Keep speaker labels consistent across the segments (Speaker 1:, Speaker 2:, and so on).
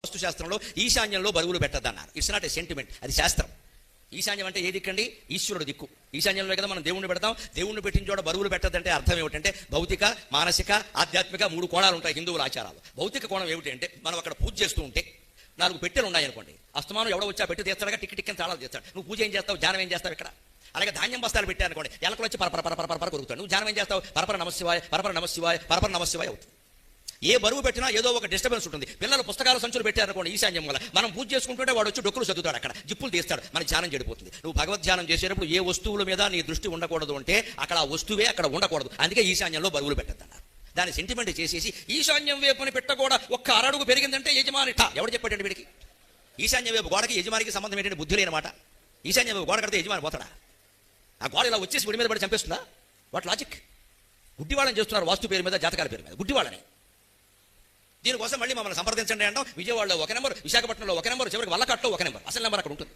Speaker 1: వాస్తు శాస్త్రంలో ఈశాన్యంలో బరువులు పెట్టద్దన్నారు. ఇట్స్ నాట్ ఏ సెంటిమెంట్, అది శాస్త్రం. ఈశాన్యం అంటే ఏ దిక్కండి? ఈశ్వరుడు దిక్కు. ఈశాన్యంలో కదా మనం దేవుణ్ణి పెడతాం. దేవుణ్ణి పెట్టిన చోట బరువులు పెట్టద్దంటే అర్థం ఏమిటంటే భౌతిక, మానసిక, ఆధ్యాత్మిక 3 కోణాలు ఉంటాయి హిందువుల ఆచారాలు. భౌతిక కోణం ఏమిటి అంటే మనం అక్కడ పూజ చేస్తూ ఉంటే 4 పెట్టెలు ఉన్నాయనుకోండి, అస్తమానం ఎవడో వచ్చా పెట్టి తీస్తాడుగా, టిక్కి టిక్కని తాళాలు తీస్తాడు. నువ్వు పూజ ఏం చేస్తావు, ధ్యానం ఏం చేస్తావు ఇక్కడ? అలాగే ధాన్యం బస్తాలు పెట్టారనుకోండి, ఎలకలు వచ్చి పరపర కొరుకుతాడు. నువ్వు ధ్యానం ఏం చేస్తావు? పరపర నమశివాయ, పరపర నమశివాయ, పరపర నమశివాయ అవుతుంది. ఏ బరువు పెట్టినా ఏదో ఒక డిస్టర్బెన్స్ ఉంటుంది. పిల్లలు పుస్తకాల సంచులు పెట్టారనుకోండి ఈశాన్యం వల్ల, మనం పూజ చేసుకుంటుంటే వాడు వచ్చి డొక్కులు చదువుతాడు, అక్కడ జిప్పులు తీస్తాడు, మన ధ్యానం చెడిపోతుంది. నువ్వు భగవద్ ధ్యానం చేసేటప్పుడు ఏ వస్తువుల మీద నీ దృష్టి ఉండకూడదు అంటే అక్కడ ఆ వస్తువే అక్కడ ఉండకూడదు. అందుకే ఈశాన్యంలో బరువులు పెట్టద్దన్నారు. దాన్ని సెంటిమెంట్ చేసేసి ఈశాన్యం వైపుని పెట్టకూడా ఒక్క అరడుగు పెరిగిందంటే యజమాని ఎవడు చెప్పాడండి వీడికి? ఈశాన్యం వైపు గోడకి యజమానికి సంబంధం ఏంటంటే బుద్ధి లేనమాట. ఈశాన్యం వైపు గోడ కడితే యజమాని పోతాడా? ఆ గోడ ఇలా వచ్చేసి గుడి మీద పడి చంపేస్తుందా? What logic? గుడ్డివాళ్ళని చేస్తున్నారు వాస్తు పేరు మీద, జాతకాల పేరు మీద గుడ్డివాళ్ళని. దీనికోసం మళ్ళీ మమ్మల్ని సంప్రదించండి అంటాం. విజయవాడలో 1 నెంబర్, విశాఖపట్నంలో 1 నెంబర్, చివరికి వల్లకట్లో 1 నెంబర్, అసలు నెంబర్ అక్కడ ఉంటుంది.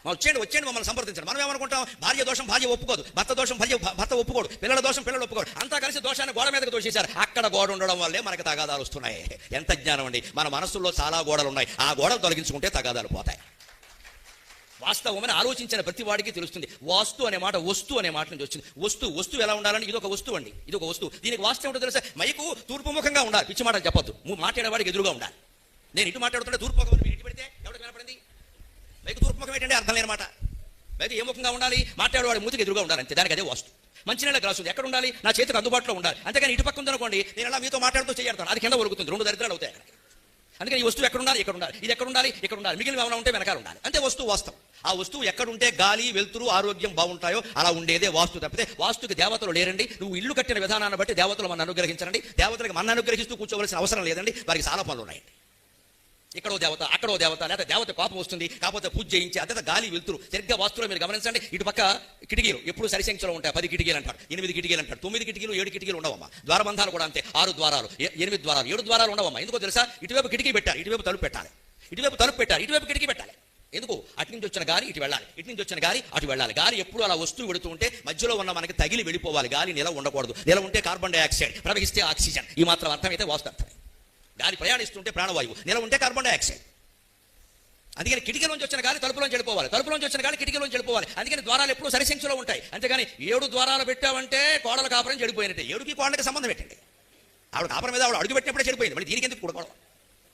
Speaker 1: వచ్చేయండి మమ్మల్ని సంప్రదించండి. మనం ఏమనుకుంటాం? భార్య దోషం భార్య ఒప్పుకోదు, భర్త దోషం భర్త ఒప్పుకోడు, పిల్లల దోషం పిల్లలు ఒప్పుకోడు, అంతా కలిసి దోషాన్ని గోడ మీదకి దోషేశారు. అక్కడ గోడ ఉండడం వల్లే మనకి తగాదాలు వస్తున్నాయి. ఎంత జ్ఞానం అండి! మన మనసుల్లో చాలా గోడలు ఉన్నాయి, ఆ గోడలు తొలగించుకుంటే తగాదాలు పోతాయి. వాస్తవమని ఆలోచించిన ప్రతి వాడికి తెలుస్తుంది. వాస్తు అనే మాట వస్తు అనే మాట నుంచి వచ్చింది. వస్తువు ఎలా ఉండాలని ఇది ఒక వస్తువు అండి, ఇది ఒక వస్తువు. దీనికి వాస్తవం ఏంటో తెలుసా? మైకు తూర్పుముఖంగా ఉండాలి, పిచ్చి మాటలు చెప్పొద్దు. మాట్లాడేవాడికి ఎదురుగా ఉండాలి. నేను ఇటు మాట్లాడుతుంటే తూర్పుముఖం ఇటు పెడితే ఎవరికి వినపడింది? మైకు తూర్పుముఖం ఏంటంటే అర్థం లేని మాట. మైకు ఏ ముఖంగా ఉండాలి? మాట్లాడేవాడి మూతికి ఎదురుగా ఉండాలి, అంతే. దానికి అదే వాస్తు. మంచినీళ్ళ గ్లాసు ఉంది, ఎక్కడ ఉండాలి? నా చేతికి అందుబాటులో ఉండాలి. అంతేగాని ఇటు పక్క ఉందనుకోండి, నేను అలా మీతో మాట్లాడుతూ చేయడతాను, అది కింద ఒలుగుతుంది, 2 దరిద్రాలు అవుతాయి అక్కడ. అందుకని ఈ వస్తువు ఎక్కడ ఉండాలి? ఇక్కడ ఉండాలి. ఇది ఎక్కడ ఉండాలి? ఇక్కడ ఉండాలి. మిగిలిన ఏమైనా ఉంటే వెనకాల ఉండాలి, అంతే వస్తువు వాస్తవం. ఆ వస్తువు ఎక్కడుంటే గాలి, వెలుతురు, ఆరోగ్యం బాగుంటాయో అలా ఉండేదే వాస్తు. తప్పితే వాస్తుకి దేవతలు లేరండి. నువ్వు ఇల్లు కట్టిన విధానాన్ని బట్టి దేవతలు మన అనుగ్రహించండి. దేవతలకు మన అనుగ్రహిస్తూ కూర్చోవలసిన అవసరం లేదండి. వారికి చాలా పనులు ఉన్నాయండి. ఇక్కడో దేవత, అక్కడో దేవత, లేదా దేవత కోపం వస్తుంది కాకపోతే పూజ చేయించి, అదే గాలి, వెలుతురు సరిగ్గా వాస్తులో మీరు గమనించండి. ఇటు పక్క కిటికీలు ఎప్పుడు సరిసంఖ్యలో ఉంటాయి. 10 కిటికీలు అంటారు, 8 కిటికీలు అంటారు, 9 కిటికీలు, 7 కిటికీలు ఉండవమ్మా. ద్వారబంధాలు కూడా అంతే, 6 ద్వారాలు, 8 ద్వారాలు, 7 ద్వారాలు ఉండవమ్మా. ఎందుకో తెలుసా? ఇటువైపు కిటికీ పెట్టారు, ఇటువైపు తలుపు పెట్టాలి. ఇటువైపు తలుపు పెట్టారు, ఇటువైపు కిటికీ పెట్టాలి. ఎందుకు? అటు నుంచి వచ్చిన గాలి ఇటు వెళ్ళాలి, ఇటు నుంచి వచ్చిన గాలి అటు వెళ్ళాలి. గాలి ఎప్పుడు అలా వస్తువు పెడుతూ ఉంటే మధ్యలో ఉన్న మనకి తగిలి వెళ్ళిపోవాలి. గాలి నిల ఉండకూడదు. నిల ఉంటే కార్బన్ డైఆక్సైడ్, ప్రవహిస్తే ఆక్సిజన్. ఈ మాత్రం అర్థమైతే వాస్తు అర్థమే. గాలి ప్రయాణిస్తుంటే ప్రాణవాయువు, నిల ఉంటే కార్బన్ డైఆక్సైడ్. అందుకని కిటికీలోంచి వచ్చిన గాలి తలుపులోంచి వెళ్ళిపోవాలి, తలుపులోంచి వచ్చిన గాలి కిటికీలోంచి వెళ్ళిపోవాలి. అందుకని ద్వారాలు ఎప్పుడు సరిసంఖ్యలో ఉంటాయి. అంతేగాని 7 ద్వారాలు పెట్టామంటే కోడల కాపురం చెడిపోయినట్టే. 7కి కోడలకి సంబంధం పెట్టండి. ఆవిడ కాపురం మీద ఆవిడ అడుగు పెట్టినప్పుడే చెడిపోయింది, మళ్ళీ దీనికి ఎందుకు కూడకూడదు?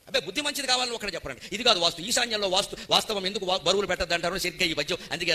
Speaker 1: అబ్బాయి బుద్ధి మంచిది కావాలని ఒకటి చెప్పండి. ఇది కాదు వాస్తు. ఈశాన్యంలో వాస్తవం ఎందుకు బరువులు పెట్టద్దు అంటారు సరిగ్గా ఈ పద్యం. అందుకే